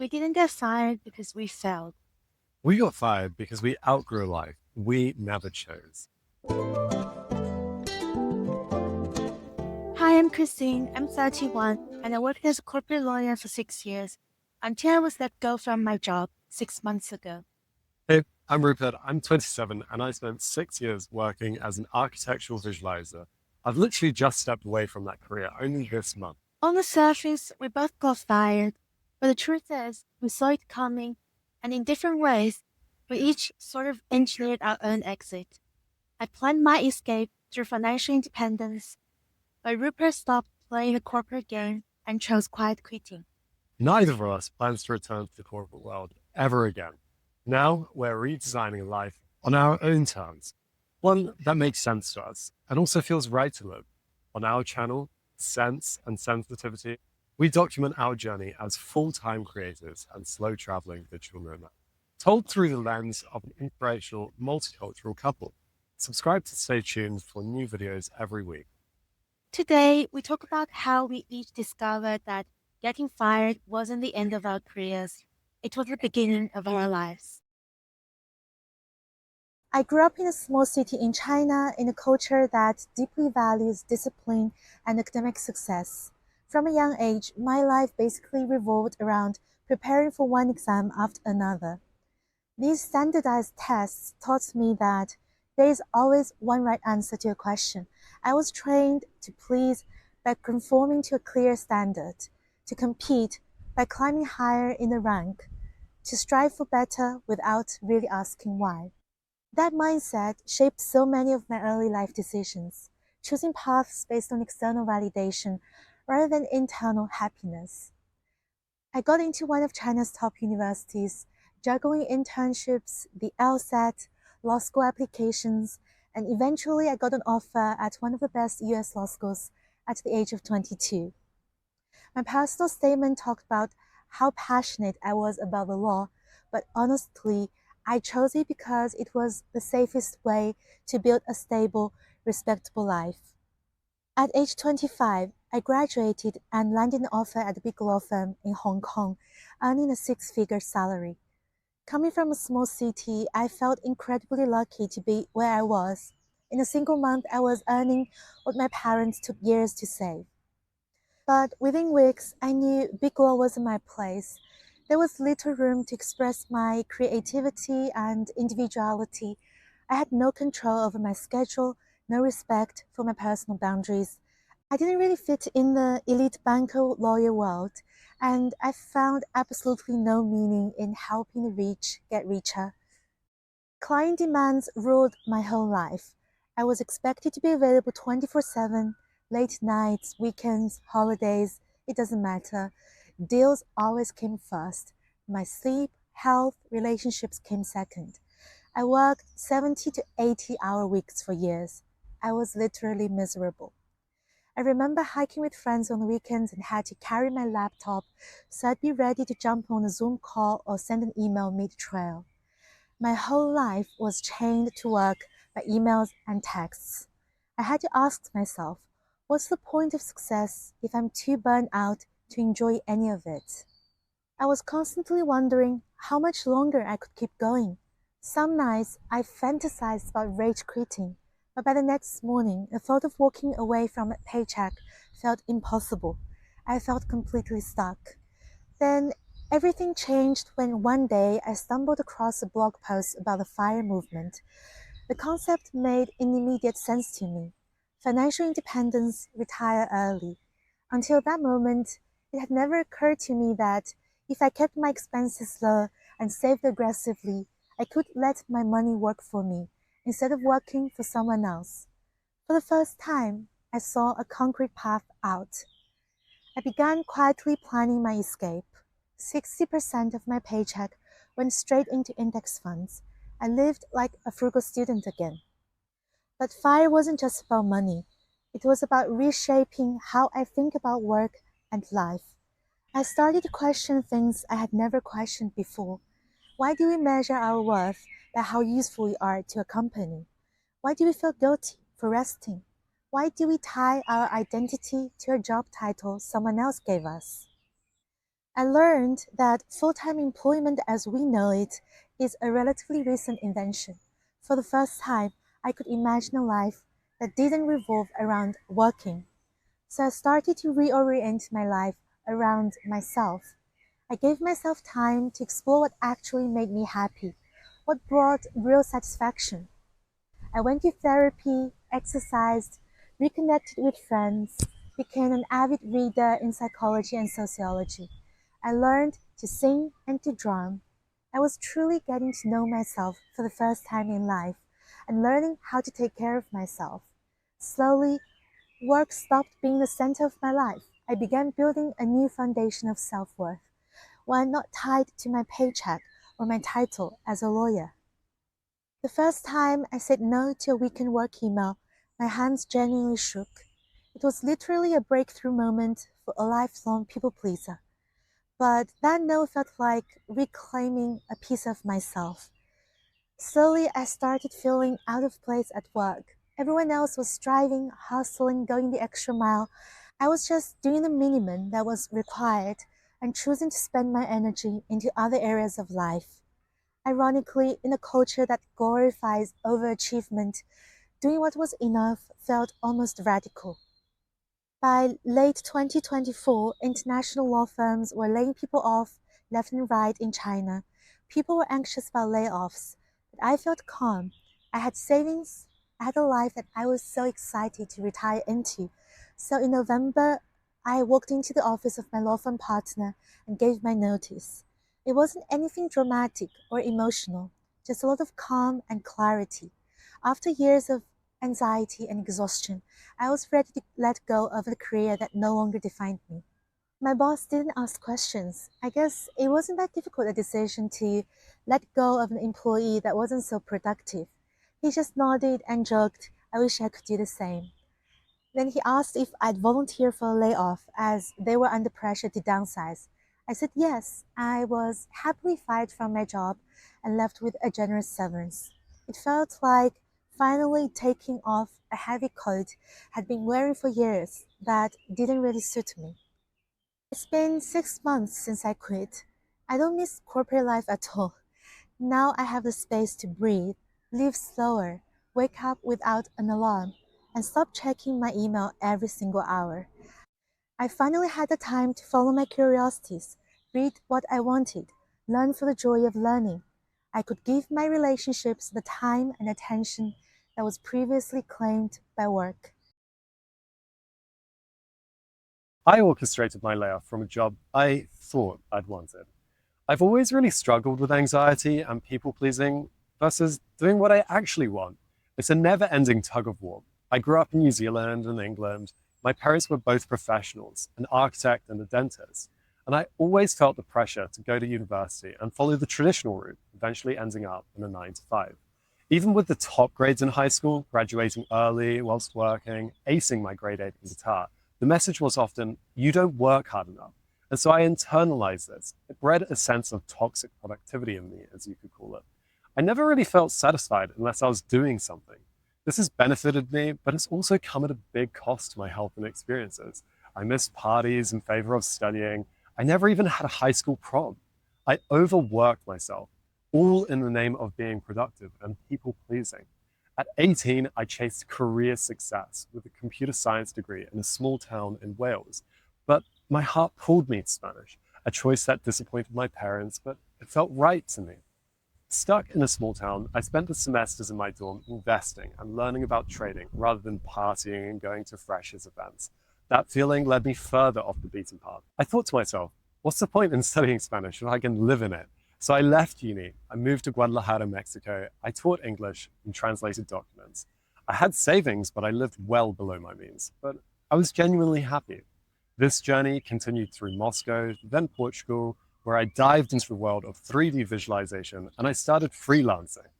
We didn't get fired because we failed. We got fired because we outgrew life we never chose. Hi, I'm Christine. I'm 31, and I worked as a corporate lawyer for 6 years until I was let go from my job 6 months ago. Hey, I'm Rupert. I'm 27 and I spent 6 years working as an architectural visualizer. I've literally just stepped away from that career only this month. On the surface, we both got fired, but the truth is, we saw it coming, and in different ways, we each sort of engineered our own exit. I planned my escape through financial independence, but Rupert stopped playing the corporate game and chose quiet quitting. Neither of us plans to return to the corporate world ever again. Now we're redesigning life on our own terms, one that makes sense to us and also feels right to live. On our channel, Sense and Sensitivity, we document our journey as full-time creators and slow-traveling digital nomads, told through the lens of an inspirational, multicultural couple. Subscribe to stay tuned for new videos every week. Today, we talk about how we each discovered that getting fired wasn't the end of our careers, it was the beginning of our lives. I grew up in a small city in China in a culture that deeply values discipline and academic success. From a young age, my life basically revolved around preparing for one exam after another. These standardized tests taught me that there is always one right answer to a question. I was trained to please by conforming to a clear standard, to compete by climbing higher in the rank, to strive for better without really asking why. That mindset shaped so many of my early life decisions, choosing paths based on external validation rather than internal happiness. I got into one of China's top universities, juggling internships, the LSAT, law school applications, and eventually I got an offer at one of the best US law schools at the age of 22. My personal statement talked about how passionate I was about the law, but honestly, I chose it because it was the safest way to build a stable, respectable life. At age 25, I graduated and landed an offer at a big law firm in Hong Kong, earning a six-figure salary. Coming from a small city, I felt incredibly lucky to be where I was. In a single month, I was earning what my parents took years to save. But within weeks, I knew big law wasn't my place. There was little room to express my creativity and individuality. I had no control over my schedule, no respect for my personal boundaries. I didn't really fit in the elite banker lawyer world, and I found absolutely no meaning in helping the rich get richer. Client demands ruled my whole life. I was expected to be available 24/7, late nights, weekends, holidays, it doesn't matter. Deals always came first. My sleep, health, relationships came second. I worked 70 to 80-hour weeks for years. I was literally miserable. I remember hiking with friends on the weekends and had to carry my laptop so I'd be ready to jump on a Zoom call or send an email mid-trail. My whole life was chained to work by emails and texts. I had to ask myself, what's the point of success if I'm too burnt out to enjoy any of it? I was constantly wondering how much longer I could keep going. Some nights I fantasized about rage quitting, but by the next morning, the thought of walking away from a paycheck felt impossible. I felt completely stuck. Then everything changed when one day I stumbled across a blog post about the FIRE movement. The concept made immediate sense to me. Financial independence, retire early. Until that moment, it had never occurred to me that if I kept my expenses low and saved aggressively, I could let my money work for me instead of working for someone else. For the first time, I saw a concrete path out. I began quietly planning my escape. 60% of my paycheck went straight into index funds. I lived like a frugal student again. But FIRE wasn't just about money. It was about reshaping how I think about work and life. I started to question things I had never questioned before. Why do we measure our worth by how useful we are to a company? Why do we feel guilty for resting? Why do we tie our identity to a job title someone else gave us? I learned that full-time employment as we know it is a relatively recent invention. For the first time, I could imagine a life that didn't revolve around working. So I started to reorient my life around myself. I gave myself time to explore what actually made me happy, what brought real satisfaction. I went to therapy, exercised, reconnected with friends, became an avid reader in psychology and sociology. I learned to sing and to drum. I was truly getting to know myself for the first time in life and learning how to take care of myself. Slowly, work stopped being the center of my life. I began building a new foundation of self worth, one not tied to my paycheck or my title as a lawyer. The first time I said no to a weekend work email, my hands genuinely shook. It was literally a breakthrough moment for a lifelong people pleaser. But that no felt like reclaiming a piece of myself. Slowly, I started feeling out of place at work. Everyone else was striving, hustling, going the extra mile. I was just doing the minimum that was required and choosing to spend my energy into other areas of life. Ironically, in a culture that glorifies overachievement, doing what was enough felt almost radical. By late 2024, international law firms were laying people off left and right in China. People were anxious about layoffs, but I felt calm. I had savings, I had a life that I was so excited to retire into. So in November, I walked into the office of my law firm partner and gave my notice. It wasn't anything dramatic or emotional, just a lot of calm and clarity. After years of anxiety and exhaustion, I was ready to let go of a career that no longer defined me. My boss didn't ask questions. I guess it wasn't that difficult a decision to let go of an employee that wasn't so productive. He just nodded and joked, I wish I could do the same. Then he asked if I'd volunteer for a layoff as they were under pressure to downsize. I said yes. I was happily fired from my job and left with a generous severance. It felt like finally taking off a heavy coat I'd been wearing for years that didn't really suit me. It's been 6 months since I quit. I don't miss corporate life at all. Now I have the space to breathe, live slower, wake up without an alarm, and stop checking my email every single hour. I finally had the time to follow my curiosities, read what I wanted, learn for the joy of learning. I could give my relationships the time and attention that was previously claimed by work. I orchestrated my layoff from a job I thought I'd wanted. I've always really struggled with anxiety and people pleasing versus doing what I actually want. It's a never ending tug of war. I grew up in New Zealand and England. My parents were both professionals, an architect and a dentist. And I always felt the pressure to go to university and follow the traditional route, eventually ending up in a 9 to 5. Even with the top grades in high school, graduating early whilst working, acing my grade 8 in guitar, the message was often, you don't work hard enough. And so I internalized this. It bred a sense of toxic productivity in me, as you could call it. I never really felt satisfied unless I was doing something. This has benefited me, but it's also come at a big cost to my health and experiences. I missed parties in favor of studying. I never even had a high school prom. I overworked myself, all in the name of being productive and people pleasing. At 18, I chased career success with a computer science degree in a small town in Wales. But my heart pulled me to Spanish, a choice that disappointed my parents, but it felt right to me. Stuck in a small town, I spent the semesters in my dorm investing and learning about trading rather than partying and going to freshers events. That feeling led me further off the beaten path. I thought to myself, what's the point in studying Spanish if I can live in it? So I left uni. I moved to Guadalajara, Mexico. I taught English and translated documents. I had savings, but I lived well below my means. But I was genuinely happy. This journey continued through Moscow, then Portugal, where I dived into the world of 3D visualization and I started freelancing.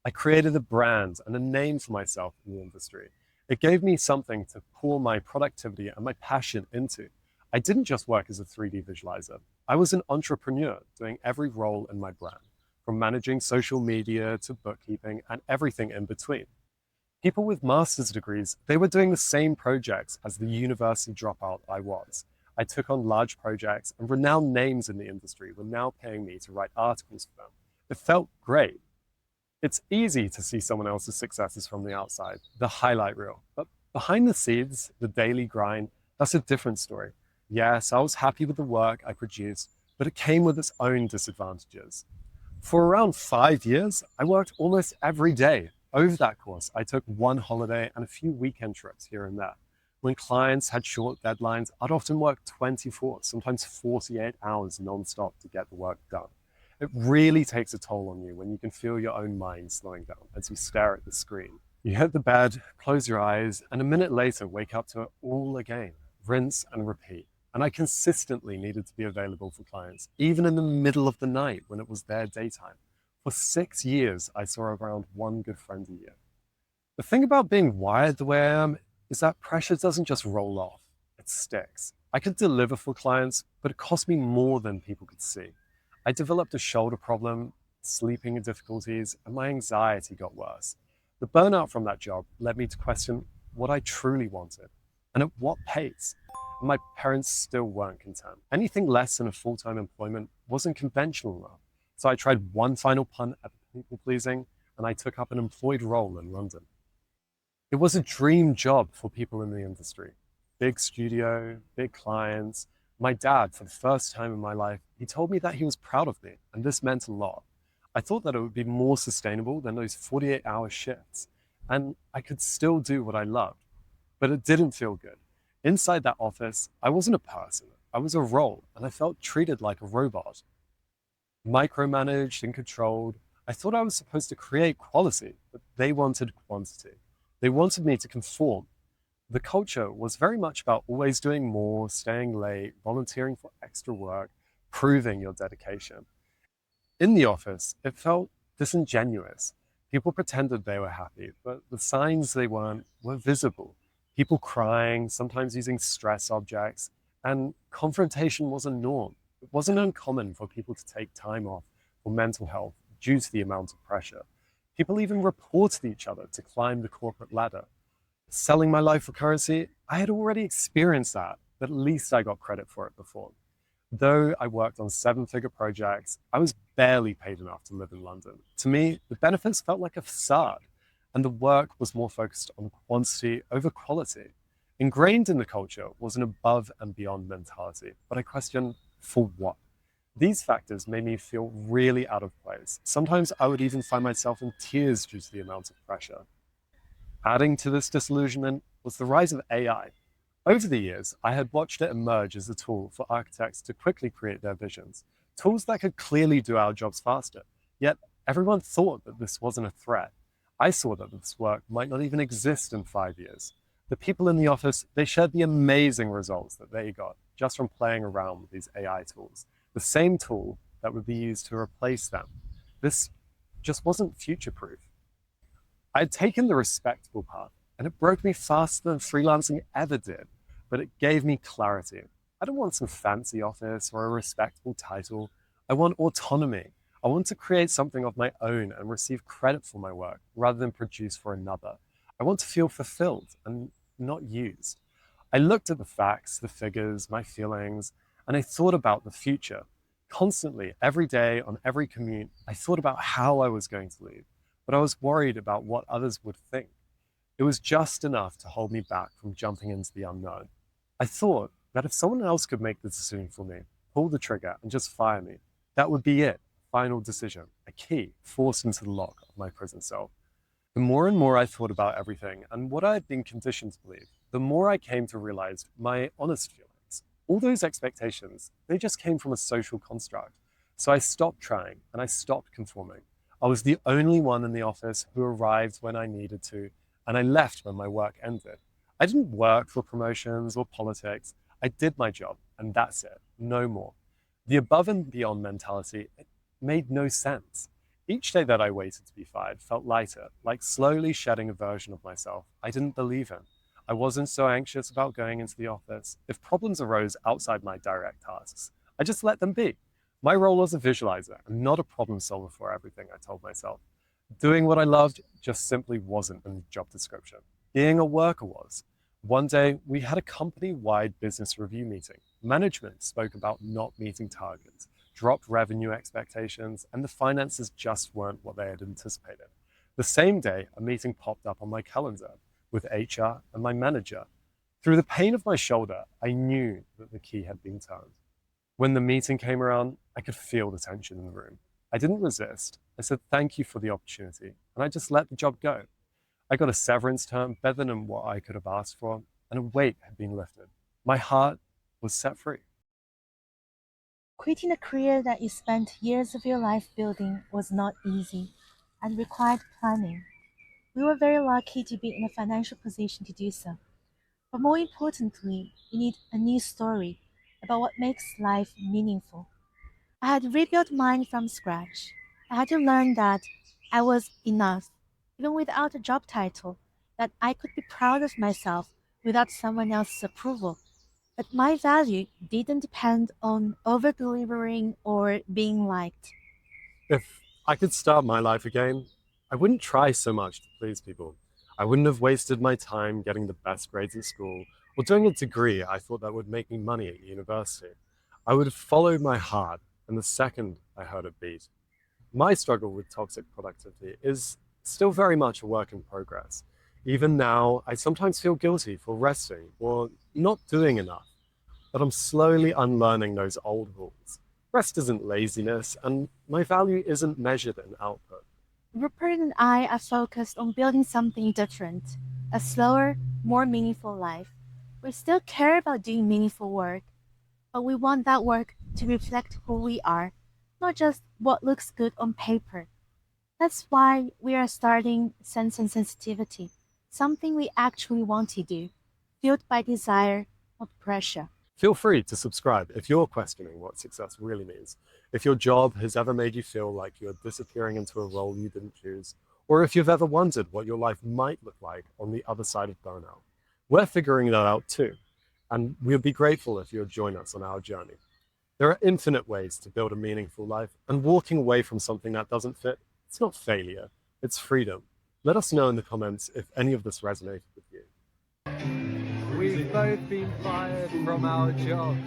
I created a brand and a name for myself in the industry. It gave me something to pour my productivity and my passion into. I didn't just work as a 3D visualizer. I was an entrepreneur doing every role in my brand, from managing social media to bookkeeping and everything in between. People with master's degrees, they were doing the same projects as the university dropout I was. I took on large projects, and renowned names in the industry were now paying me to write articles for them. It felt great. It's easy to see someone else's successes from the outside, the highlight reel. But behind the scenes, the daily grind, that's a different story. Yes, I was happy with the work I produced, but it came with its own disadvantages. For around 5 years, I worked almost every day. Over that course, I took one holiday and a few weekend trips here and there. When clients had short deadlines, I'd often work 24, sometimes 48 hours nonstop to get the work done. It really takes a toll on you when you can feel your own mind slowing down as you stare at the screen. You hit the bed, close your eyes, and a minute later wake up to it all again. Rinse and repeat. And I consistently needed to be available for clients, even in the middle of the night when it was their daytime. For 6 years, I saw around one good friend a year. The thing about being wired the way I am is that pressure doesn't just roll off, it sticks. I could deliver for clients, but it cost me more than people could see. I developed a shoulder problem, sleeping difficulties, and my anxiety got worse. The burnout from that job led me to question what I truly wanted and at what pace. And my parents still weren't content. Anything less than a full-time employment wasn't conventional enough. So I tried one final punt at people pleasing, and I took up an employed role in London. It was a dream job for people in the industry. Big studio, big clients. My dad, for the first time in my life, he told me that he was proud of me, and this meant a lot. I thought that it would be more sustainable than those 48-hour shifts, and I could still do what I loved. But it didn't feel good. Inside that office, I wasn't a person. I was a role, and I felt treated like a robot. Micromanaged and controlled. I thought I was supposed to create quality, but they wanted quantity. They wanted me to conform. The culture was very much about always doing more, staying late, volunteering for extra work, proving your dedication. In the office, it felt disingenuous. People pretended they were happy, but the signs they weren't were visible. People crying, sometimes using stress objects, and confrontation was a norm. It wasn't uncommon for people to take time off for mental health due to the amount of pressure. People even reported each other to climb the corporate ladder. Selling my life for currency, I had already experienced that, but at least I got credit for it before. Though I worked on seven-figure projects, I was barely paid enough to live in London. To me, the benefits felt like a facade, and the work was more focused on quantity over quality. Ingrained in the culture was an above and beyond mentality, but I questioned, for what? These factors made me feel really out of place. Sometimes I would even find myself in tears due to the amount of pressure. Adding to this disillusionment was the rise of AI. Over the years, I had watched it emerge as a tool for architects to quickly create their visions, tools that could clearly do our jobs faster. Yet everyone thought that this wasn't a threat. I saw that this work might not even exist in 5 years. The people in the office, they shared the amazing results that they got just from playing around with these AI tools, the same tool that would be used to replace them. This just wasn't future-proof. I had taken the respectable path, and it broke me faster than freelancing ever did, but it gave me clarity. I don't want some fancy office or a respectable title. I want autonomy. I want to create something of my own and receive credit for my work rather than produce for another. I want to feel fulfilled and not used. I looked at the facts, the figures, my feelings, and I thought about the future. Constantly, every day, on every commute, I thought about how I was going to leave, but I was worried about what others would think. It was just enough to hold me back from jumping into the unknown. I thought that if someone else could make the decision for me, pull the trigger and just fire me, that would be it. Final decision, a key forced into the lock of my prison cell. The more and more I thought about everything and what I had been conditioned to believe, the more I came to realize my honest feelings. All those expectations, they just came from a social construct. So I stopped trying and I stopped conforming. I was the only one in the office who arrived when I needed to, and I left when my work ended. I didn't work for promotions or politics. I did my job, and that's it, no more. The above and beyond mentality, it made no sense. Each day that I waited to be fired felt lighter, like slowly shedding a version of myself I didn't believe in. I wasn't so anxious about going into the office. If problems arose outside my direct tasks, I just let them be. My role was a visualizer and not a problem solver for everything, I told myself. Doing what I loved just simply wasn't in the job description. Being a worker was. One day, we had a company-wide business review meeting. Management spoke about not meeting targets, dropped revenue expectations, and the finances just weren't what they had anticipated. The same day, a meeting popped up on my calendar with HR and my manager. Through the pain of my shoulder, I knew that the key had been turned. When the meeting came around, I could feel the tension in the room. I didn't resist. I said thank you for the opportunity, and I just let the job go. I got a severance term better than what I could have asked for, and a weight had been lifted. My heart was set free. Quitting a career that you spent years of your life building was not easy and required planning. We were very lucky to be in a financial position to do so. But more importantly, you need a new story about what makes life meaningful. I had rebuilt mine from scratch. I had to learn that I was enough, even without a job title, that I could be proud of myself without someone else's approval. But my value didn't depend on over delivering or being liked. If I could start my life again, I wouldn't try so much to please people. I wouldn't have wasted my time getting the best grades at school or doing a degree I thought that would make me money at university. I would have followed my heart, and the second I heard it beat. My struggle with toxic productivity is still very much a work in progress. Even now, I sometimes feel guilty for resting or not doing enough, but I'm slowly unlearning those old rules. Rest isn't laziness, and my value isn't measured in output. Rupert and I are focused on building something different, a slower, more meaningful life. We still care about doing meaningful work, but we want that work to reflect who we are, not just what looks good on paper. That's why we are starting Sense and Sensitivity, something we actually want to do, fueled by desire, not pressure. Feel free to subscribe if you're questioning what success really means, if your job has ever made you feel like you're disappearing into a role you didn't choose, or if you've ever wondered what your life might look like on the other side of burnout. We're figuring that out too, and we'll be grateful if you'll join us on our journey. There are infinite ways to build a meaningful life, and walking away from something that doesn't fit, it's not failure, it's freedom. Let us know in the comments if any of this resonated with you. We've both been fired from our jobs.